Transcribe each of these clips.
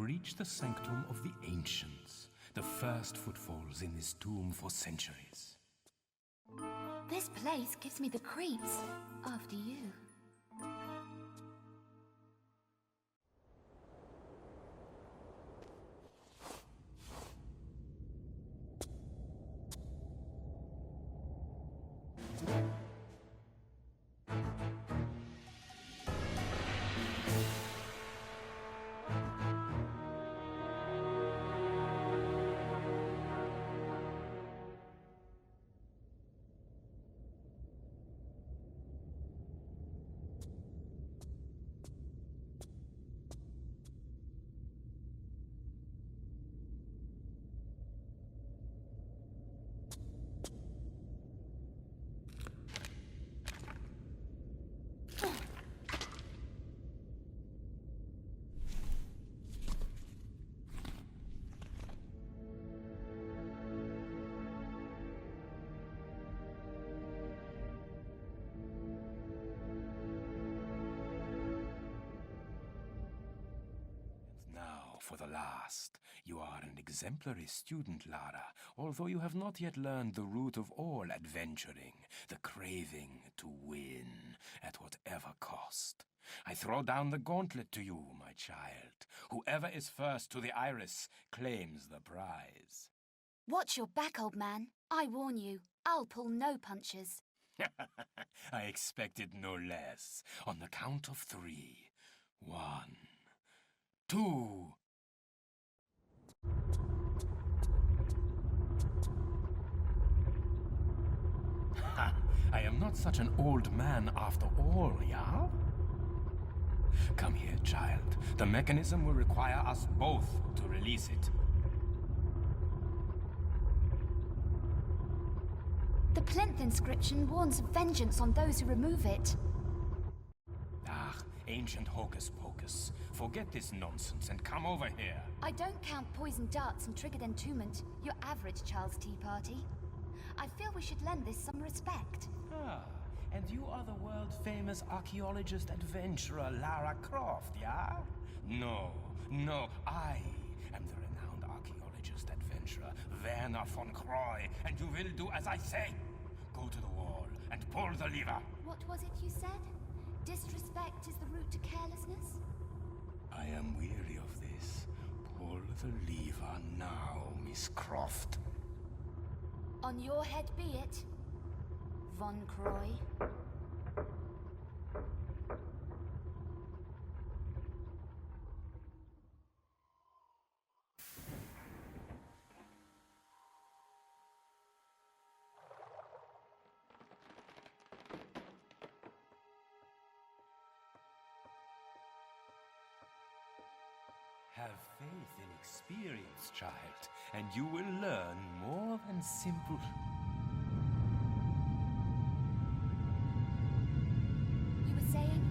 breach the sanctum of the ancients, the first footfalls in this tomb for centuries. This place gives me the creeps. After you. For the last, you are an exemplary student, Lara, although you have not yet learned the root of all adventuring, the craving to win, at whatever cost. I throw down the gauntlet to you, my child. Whoever is first to the iris claims the prize. Watch your back, old man. I warn you, I'll pull no punches. I expected no less. On the count of 3. 1, 2... I am not such an old man after all, yeah? Come here, child. The mechanism will require us both to release it. The plinth inscription warns of vengeance on those who remove it. Ah, ancient hocus-pocus. Forget this nonsense and come over here. I don't count poison darts and triggered entombment, your average child's tea party. I feel we should lend this some respect. Ah, and you are the world-famous archaeologist adventurer Lara Croft, yeah? No, I am the renowned archaeologist adventurer Werner von Croy, and you will do as I say. Go to the wall and pull the lever. What was it you said? Disrespect is the route to carelessness? I am weary of this. Pull the lever now, Miss Croft. On your head be it, Von Croy. Have faith in experience, child, and you will learn more than simple... You were saying?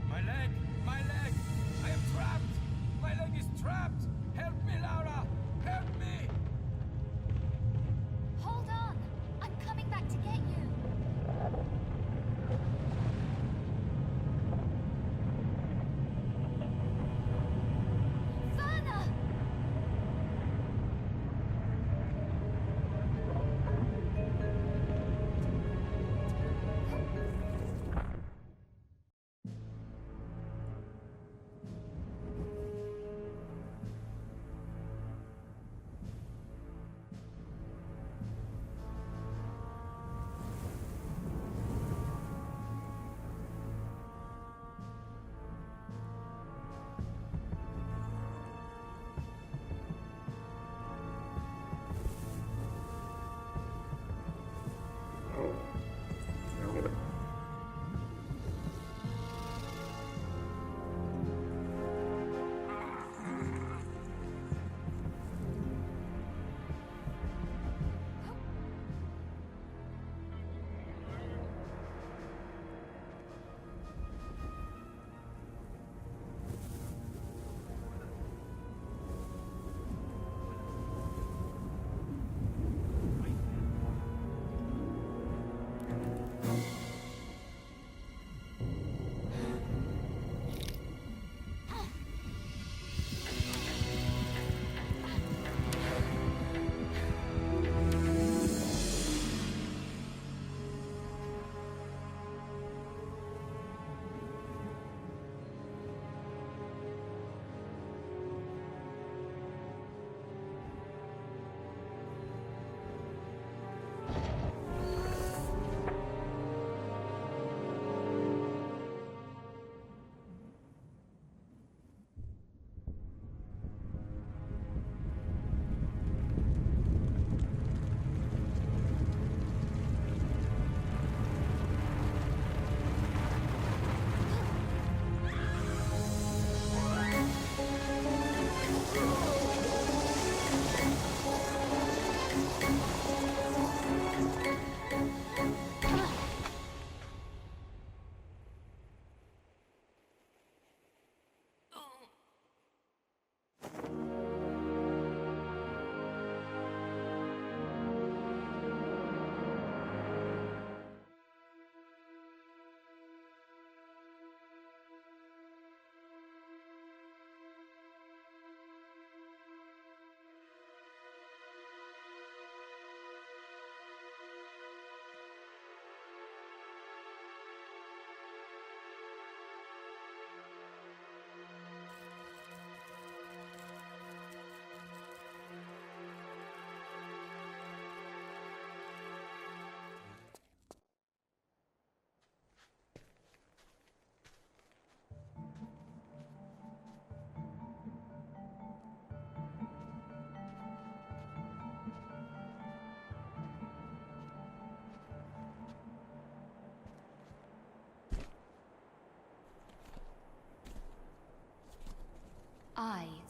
My leg! My leg! I am trapped! My leg is trapped! Help me, Lara! Help me! Hold on! I'm coming back to get you!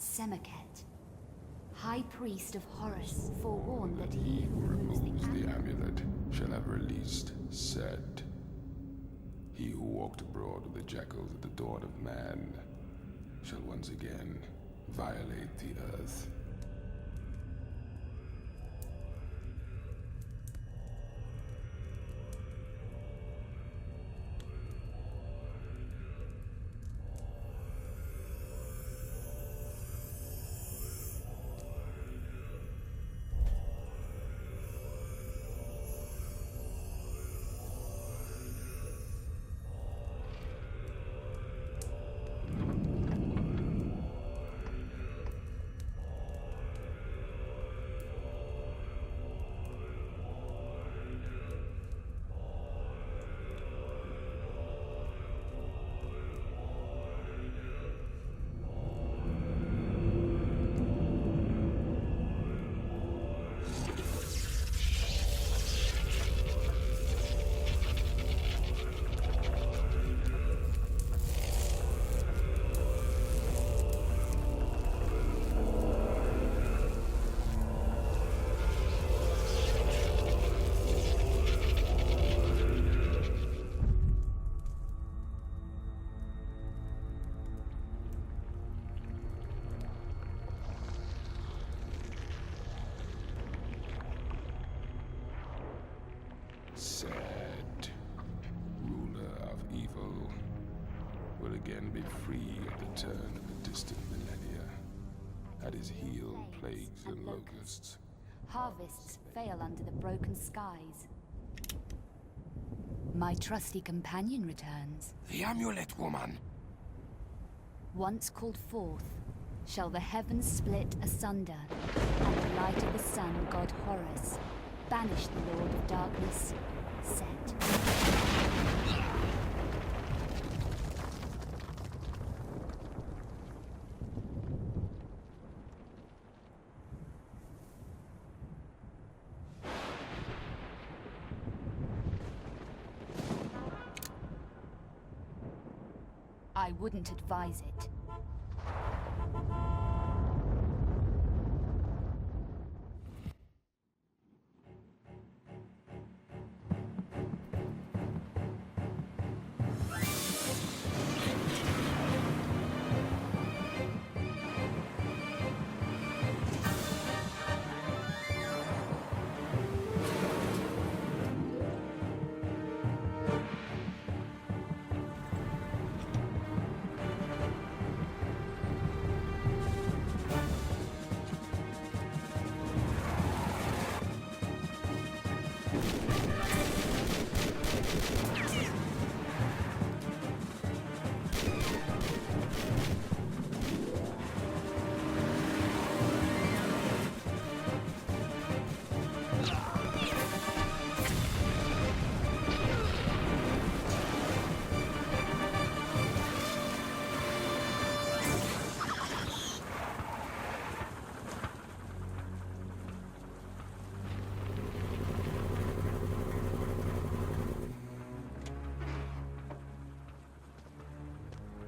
Semiket, High Priest of Horus, forewarned that He he who removes removes the the amulet shall have released Set. He who walked abroad with the jackals at the dawn of man shall once again violate the earth. Set, ruler of evil, will again be free at the turn of the distant millennia. At his heel, plagues and locusts. harvests fail under the broken skies. My trusty companion returns. The amulet, woman! Once called forth, shall the heavens split asunder, and the light of the sun, god Horus, banish the Lord of Darkness, Set. I wouldn't advise it.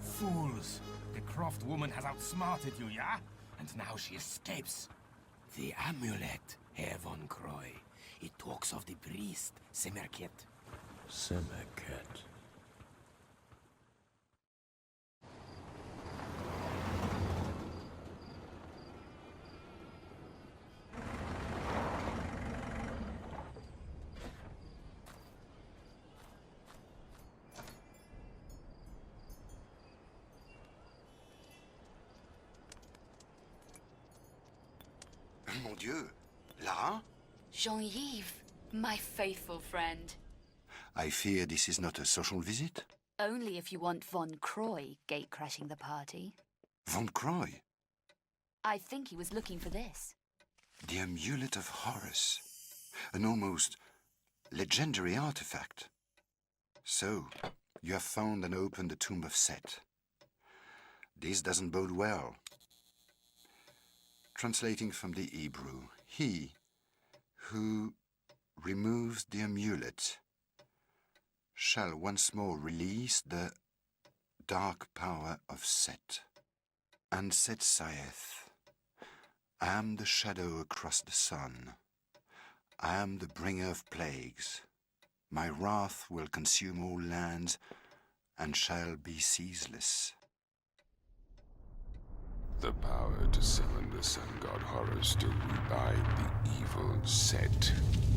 Fools! The Croft woman has outsmarted you, yeah? And now she escapes. The amulet, Herr von Croy. It talks of the priest, Semerket. Semiket. Mon Dieu, Lara? Jean-Yves, my faithful friend. I fear this is not a social visit. Only if you want Von Croy gate-crashing the party. Von Croy, I think he was looking for this. the amulet of Horus. An almost legendary artifact. So, you have found and opened the tomb of Set. This doesn't bode well. Translating from the Hebrew, he who removes the amulet shall once more release the dark power of Set. And Set saith, I am the shadow across the sun. I am the bringer of plagues. My wrath will consume all lands and shall be ceaseless. The power to summon the sun god Horus to rebind the evil Set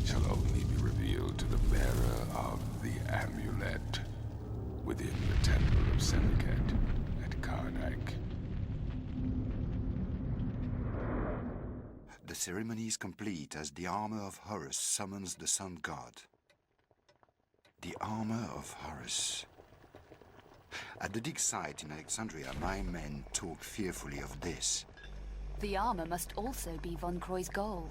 shall only be revealed to the bearer of the amulet within the temple of Semiket at Karnak. The ceremony is complete as the armor of Horus summons the sun god. The armor of Horus. At the dig site in Alexandria, my men talk fearfully of this. The armor must also be Von Croy's goal.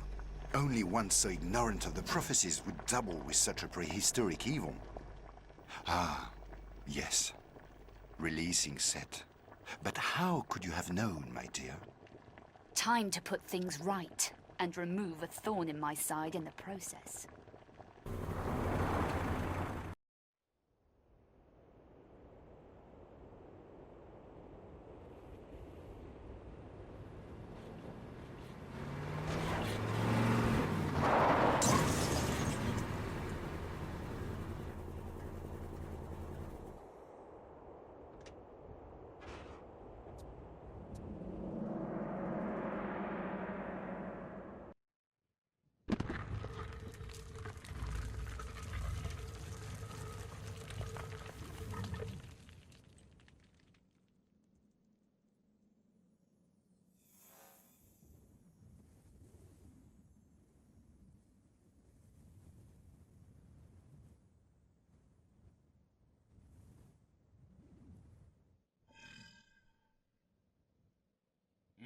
Only one so ignorant of the prophecies would dabble with such a prehistoric evil. Ah, yes. Releasing Set. But how could you have known, my dear? Time to put things right and remove a thorn in my side in the process.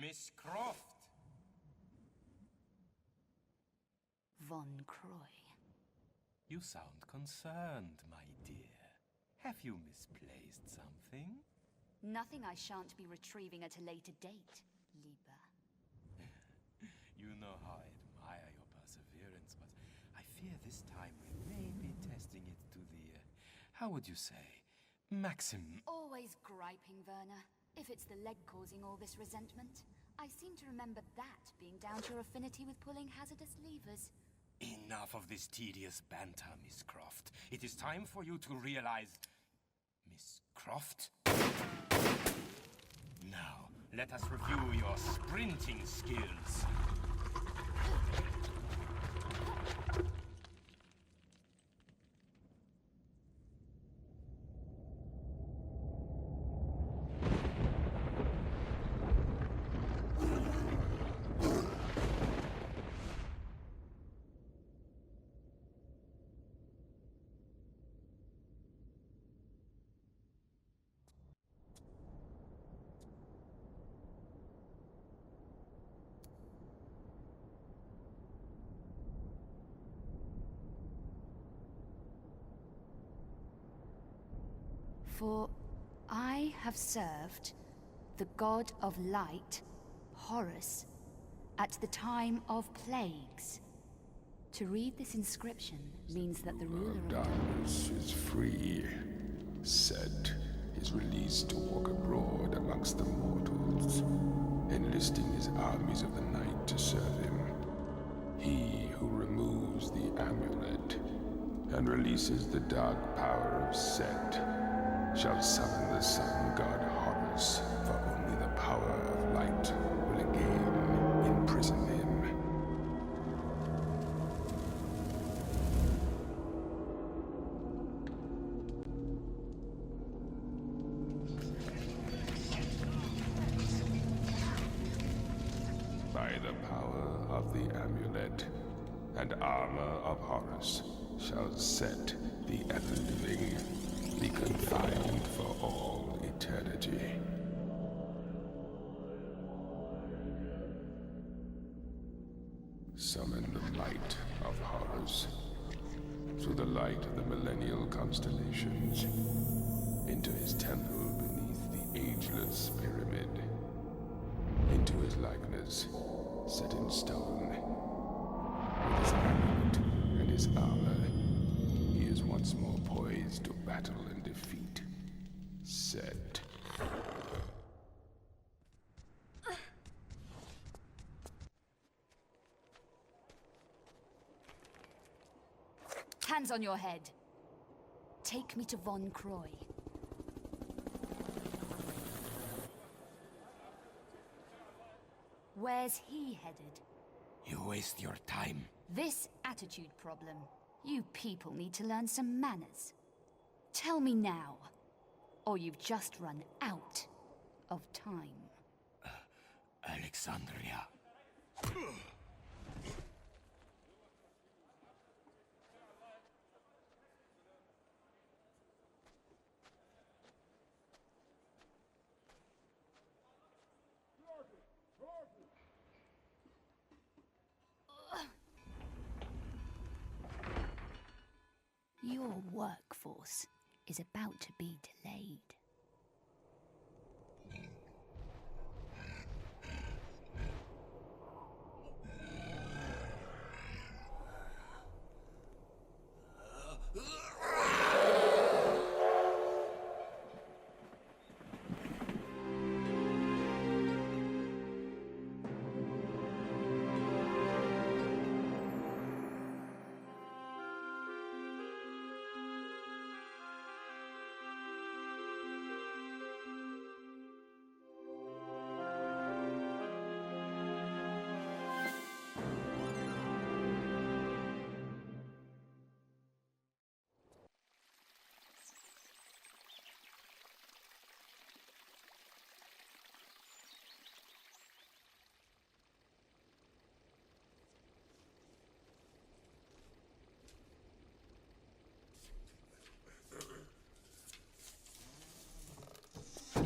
Miss Croft! Von Croy. You sound concerned, my dear. Have you misplaced something? Nothing I shan't be retrieving at a later date, Lieber. You know how I admire your perseverance, but I fear this time we may be testing it to the, how would you say, maximum. Always griping, Werner. If it's the leg causing all this resentment, I seem to remember that being down to your affinity with pulling hazardous levers. Enough of this tedious banter, Miss Croft. It is time for you to realize... Miss Croft? Now, let us review your sprinting skills. For I have served the god of light, Horus, at the time of plagues. To read this inscription means that the ruler of Darkness is free. Set is released to walk abroad amongst the mortals, enlisting his armies of the night to serve him. He who removes the amulet and releases the dark power of Set shall summon the sun god Horus, for only the power of light will again imprison him. By the power of the amulet and armor of Horus shall Set, the ever-living, be confined for all eternity. Summon the light of Horus through the light of the millennial constellations into his temple beneath the ageless pyramid, into his likeness set in stone. With his amulet and his armor, he is once more poised to battle and defeat Set. Hands on your head. Take me to Von Croy. Where's he headed? You waste your time. This attitude problem. You people need to learn some manners. Tell me now, or you've just run out of time. Alexandria. Your workforce is about to be delayed.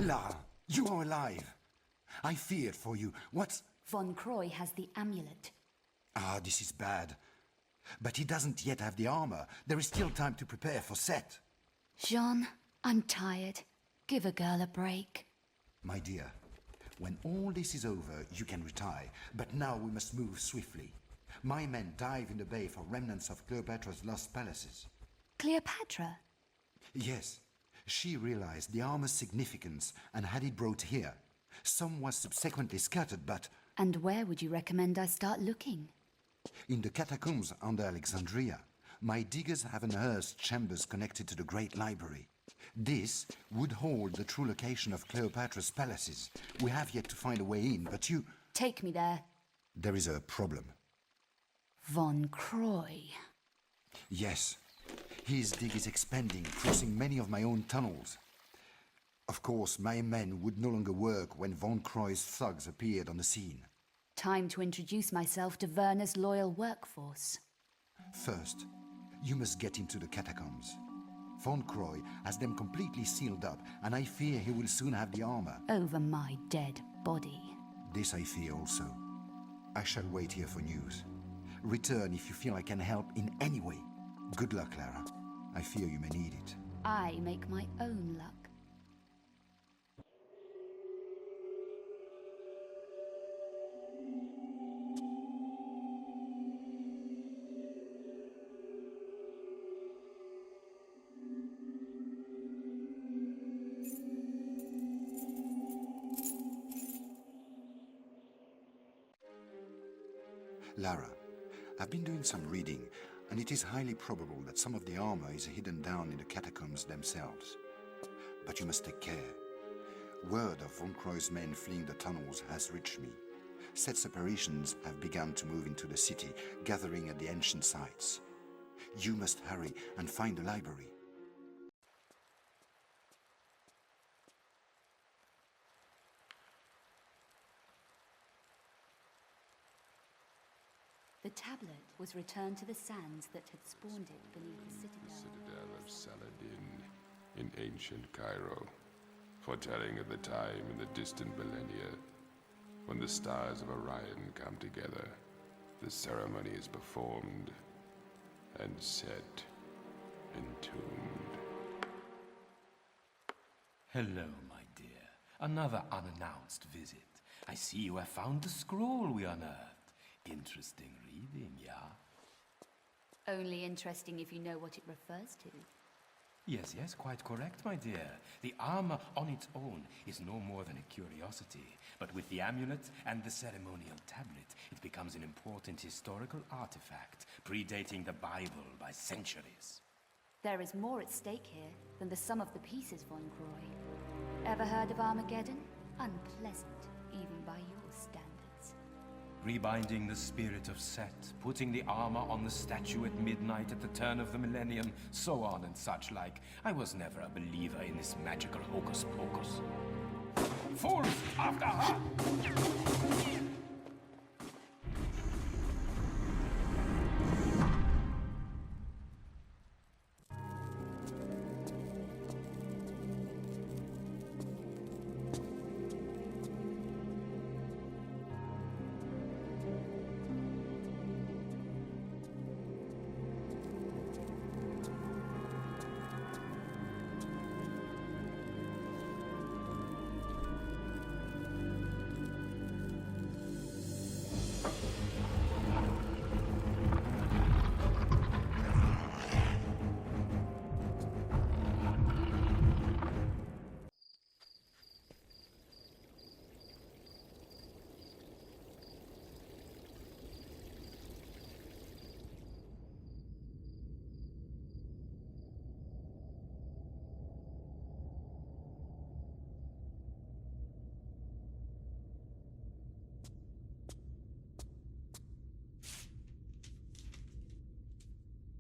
Lara, you are alive. I feared for you. What's... Von Croy has the amulet. Ah, this is bad. But he doesn't yet have the armor. There is still time to prepare for Set. Jean, I'm tired. Give a girl a break. My dear, when all this is over, you can retire. But now we must move swiftly. My men dive in the bay for remnants of Cleopatra's lost palaces. Cleopatra? Yes. She realized the armor's significance and had it brought here. Some was subsequently scattered, but... And where would you recommend I start looking? In the catacombs under Alexandria, my diggers have unearthed chambers connected to the Great Library. This would hold the true location of Cleopatra's palaces. We have yet to find a way in, but you... Take me there. There is a problem. Von Croy. Yes. His dig is expanding, crossing many of my own tunnels. Of course, my men would no longer work when Von Croy's thugs appeared on the scene. Time to introduce myself to Werner's loyal workforce. First, you must get into the catacombs. Von Croy has them completely sealed up, and I fear he will soon have the armor. Over my dead body. This I fear also. I shall wait here for news. Return if you feel I can help in any way. Good luck, Lara. I fear you may need it. I make my own luck. Lara, I've been doing some reading, and it is highly probable that some of the armor is hidden down in the catacombs themselves. But you must take care. Word of Von Croy's men fleeing the tunnels has reached me. Set's operations have begun to move into the city, gathering at the ancient sites. You must hurry and find the library. The tablet was returned to the sands that had spawned it beneath the citadel. Citadel of Saladin in ancient Cairo, foretelling of the time in the distant millennia when the stars of Orion come together. The ceremony is performed and Set entombed. Hello, my dear. Another unannounced visit. I see you have found the scroll we unearthed. Interesting reading, yeah? Only interesting if you know what it refers to. Yes, yes, quite correct, my dear. The armor on its own is no more than a curiosity. But with the amulet and the ceremonial tablet, it becomes an important historical artifact, predating the Bible by centuries. There is more at stake here than the sum of the pieces, Von Croy. Ever heard of Armageddon? Unpleasant, even by your standards. Rebinding the spirit of Set, putting the armor on the statue at midnight at the turn of the millennium, so on and such like. I was never a believer in this magical hocus pocus. Fools, after her!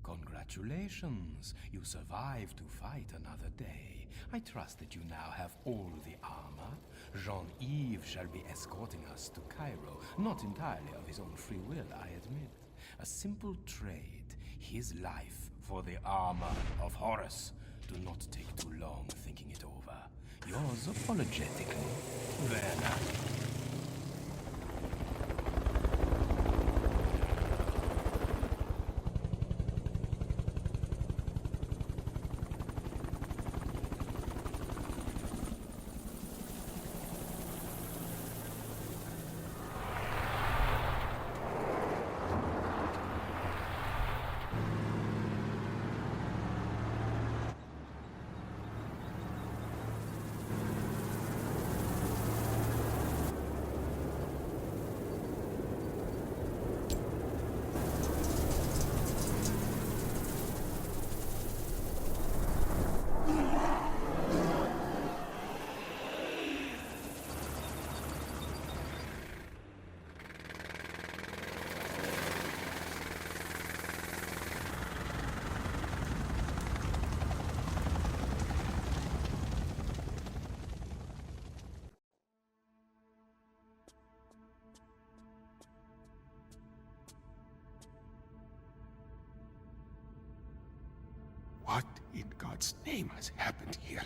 Congratulations! You survived to fight another day. I trust that you now have all the armor. Jean-Yves shall be escorting us to Cairo, not entirely of his own free will, I admit. A simple trade, his life for the armor of Horus. Do not take too long thinking it over. Yours apologetically, Werner. What in God's name has happened here?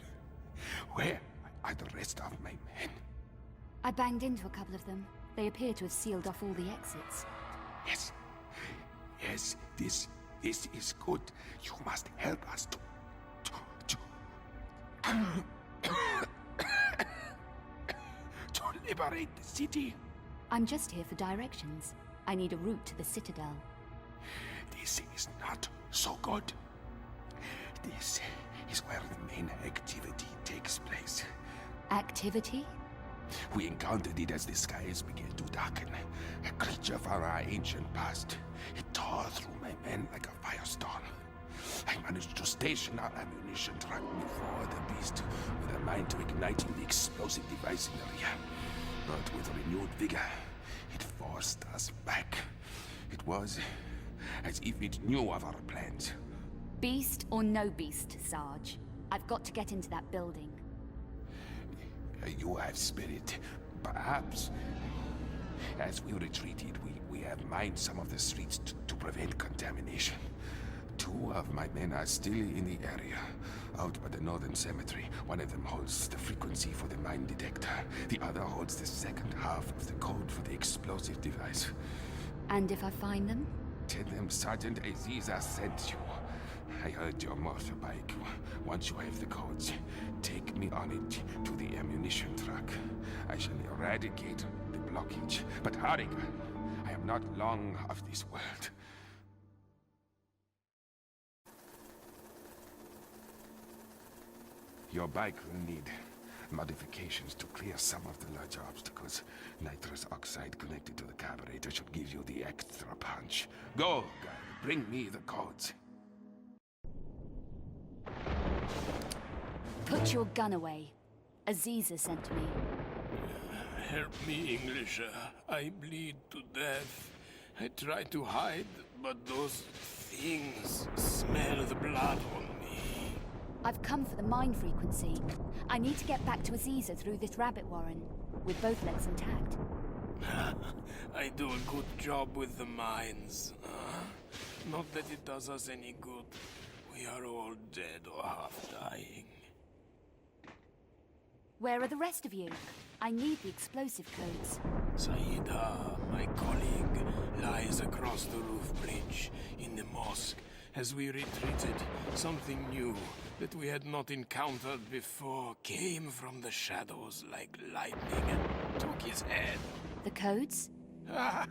Where are the rest of my men? I banged into a couple of them. They appear to have sealed off all the exits. Yes. Yes, this is good. You must help us to liberate the city. I'm just here for directions. I need a route to the Citadel. This is not so good. This is where the main activity takes place. Activity? We encountered it as the skies began to darken. A creature from our ancient past. It tore through my men like a firestorm. I managed to station our ammunition truck before the beast, with a mind to igniting the explosive device in the rear. But with renewed vigor, it forced us back. It was as if it knew of our plans. Beast or no beast, Sarge. I've got to get into that building. You have spirit. Perhaps. As we retreated, we have mined some of the streets to prevent contamination. 2 of my men are still in the area, out by the northern cemetery. One of them holds the frequency for the mine detector. The other holds the second half of the code for the explosive device. And if I find them? Tell them Sergeant Aziza sent you. I heard your motorbike. Once you have the codes, take me on it to the ammunition truck. I shall eradicate the blockage. But hurry, I am not long of this world. Your bike will need modifications to clear some of the large obstacles. Nitrous oxide connected to the carburetor should give you the extra punch. Go, guy. Bring me the codes. Put your gun away. Aziza sent me. Help me, Englisher. I bleed to death. I try to hide, but those things smell the blood on me. I've come for the mine frequency. I need to get back to Aziza through this rabbit warren, with both legs intact. I do a good job with the mines. Not that it does us any good. We are all dead or half dying. Where are the rest of you? I need the explosive codes. Saida, my colleague, lies across the roof bridge in the mosque. As we retreated, something new that we had not encountered before came from the shadows like lightning and took his head. The codes? Ah,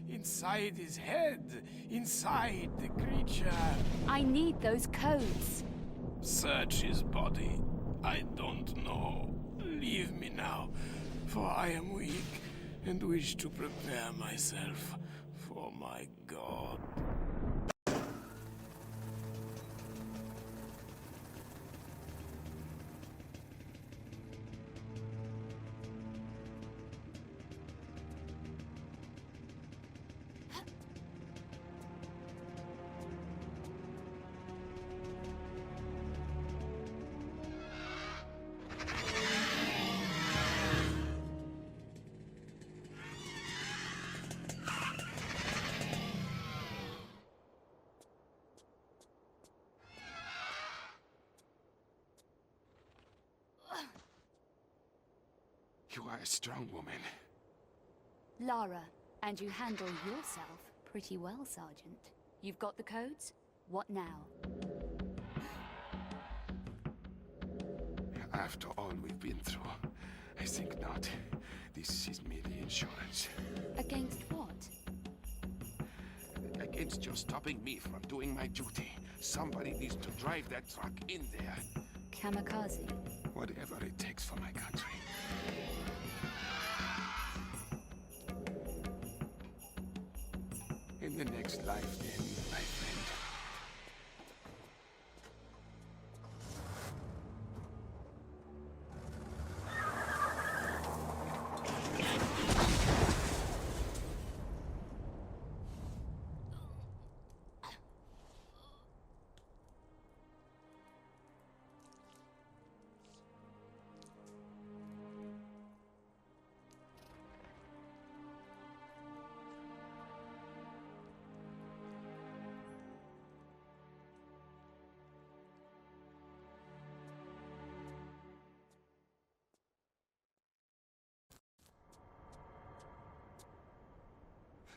inside his head, inside the creature. I need those codes. Search his body. I don't know. Leave me now, for I am weak and wish to prepare myself for my god. You are a strong woman. Lara, and you handle yourself pretty well, Sergeant. You've got the codes? What now? After all we've been through, I think not. This is merely insurance. Against what? Against just stopping me from doing my duty. Somebody needs to drive that truck in there. Kamikaze. Whatever it takes for my country. In the next life, then, my friend.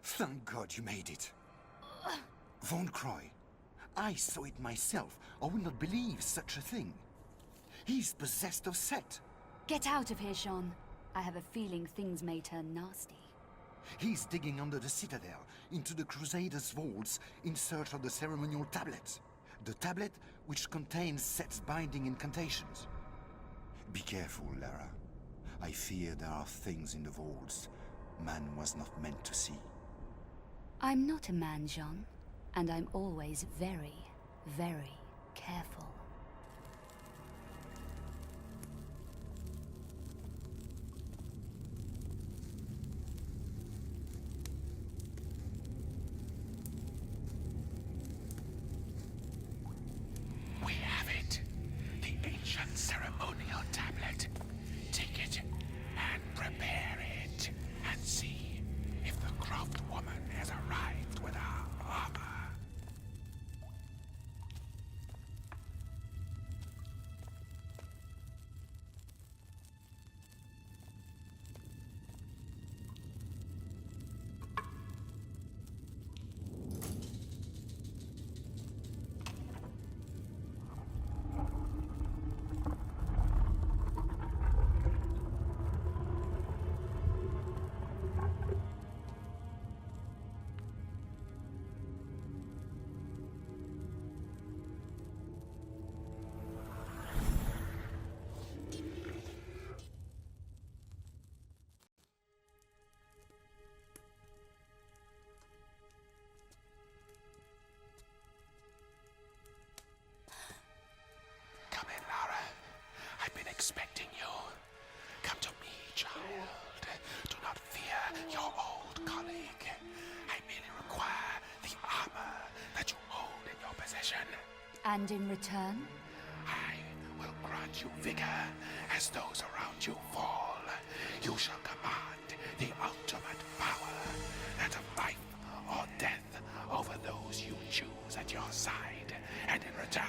Thank God you made it. Von Croy. I saw it myself. I would not believe such a thing. He's possessed of Set. Get out of here, Jean. I have a feeling things may turn nasty. He's digging under the citadel, into the Crusaders' vaults, in search of the ceremonial tablet. The tablet which contains Set's binding incantations. Be careful, Lara. I fear there are things in the vaults man was not meant to see. I'm not a man, Jean, and I'm always very, very careful. We have it. The ancient ceremonial tablet. Take it and prepare it. And see if the cropped woman has arrived with our armor. expecting you. Come to me, child. Do not fear your old colleague. I merely require the armor that you hold in your possession. And in return? I will grant you vigor as those around you fall. You shall command the ultimate power, that of life or death, over those you choose at your side. And in return,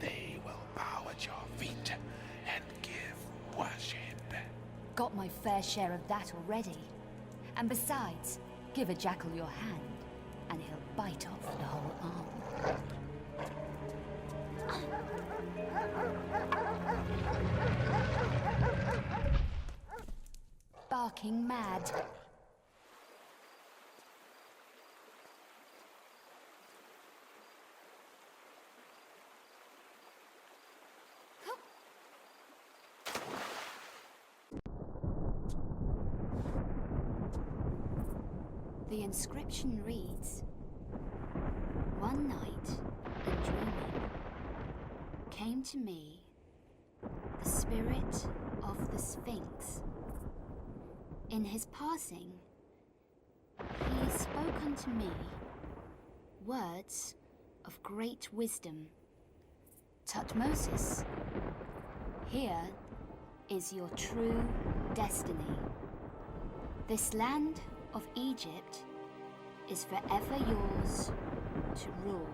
they will bow at your feet and give worship. Got my fair share of that already. And besides, give a jackal your hand, and he'll bite off the whole arm. Barking mad. The inscription reads, "One night, in dreaming, came to me the spirit of the Sphinx. In his passing, he spoke unto me words of great wisdom. Tutmosis, here is your true destiny. This land of Egypt is forever yours to rule.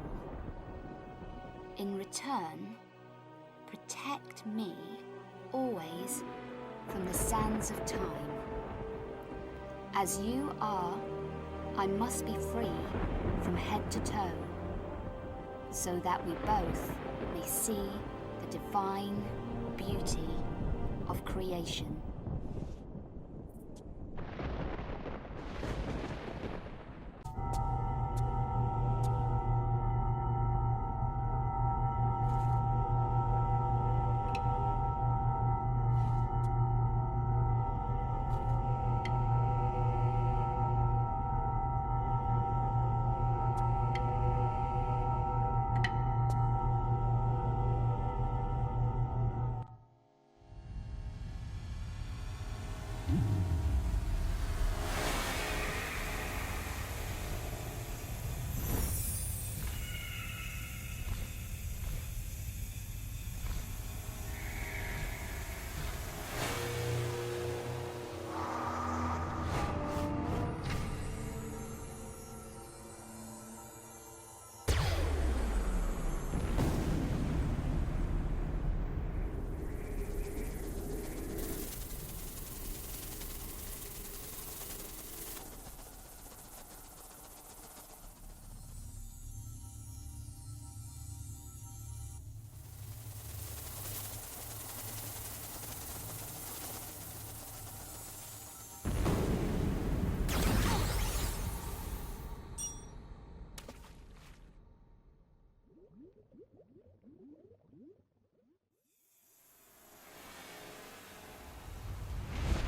In return, protect me always from the sands of time. As you are, I must be free from head to toe, so that we both may see the divine beauty of creation."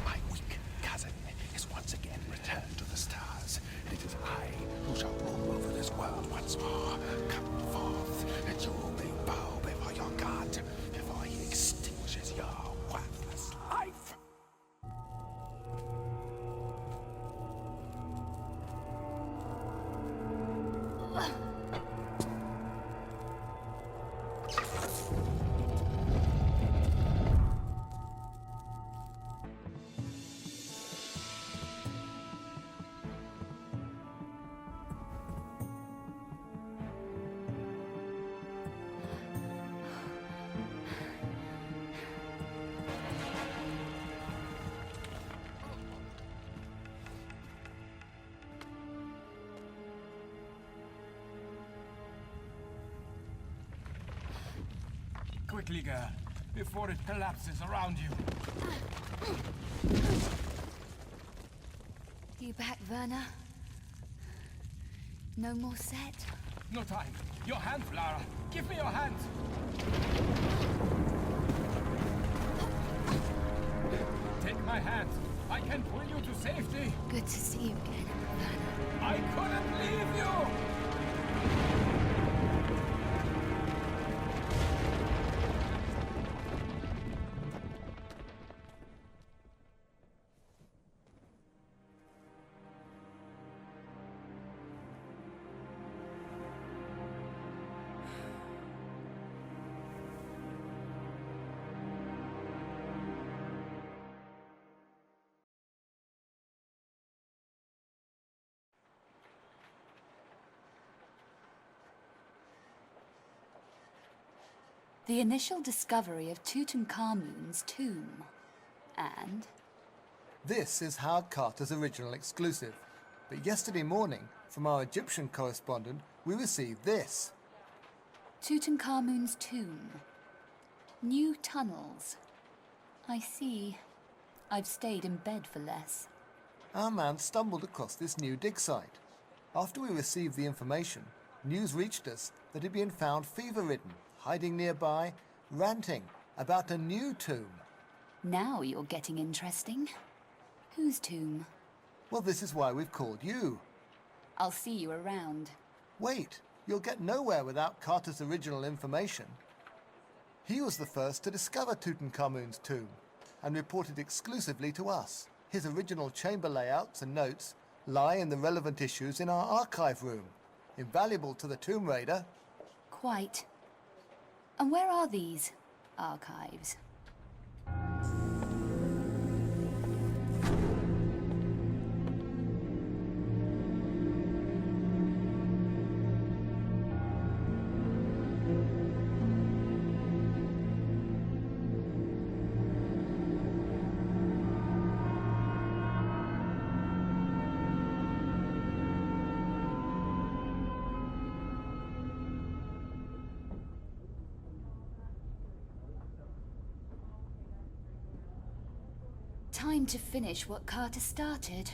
My weak cousin is once again returned to the stars, and it is I who shall rule over this world once more. Come forth, and you may bow before your God, before he extinguishes your worthless life. Quickly, girl, before it collapses around you. You back, Werner? No more set? No time. Your hand, Lara. Give me your hand. Take my hand. I can pull you to safety. Good to see you again, Werner. I couldn't leave you. The initial discovery of Tutankhamun's tomb. And? This is Howard Carter's original exclusive. But yesterday morning, from our Egyptian correspondent, we received this. Tutankhamun's tomb. New tunnels. I see. I've stayed in bed for less. Our man stumbled across this new dig site. After we received the information, news reached us that he'd been found fever-ridden, hiding nearby, ranting about a new tomb. Now you're getting interesting. Whose tomb? Well, this is why we've called you. I'll see you around. Wait, you'll get nowhere without Carter's original information. He was the first to discover Tutankhamun's tomb and reported exclusively to us. His original chamber layouts and notes lie in the relevant issues in our archive room, invaluable to the Tomb Raider. Quite. And where are these archives? Time to finish what Carter started.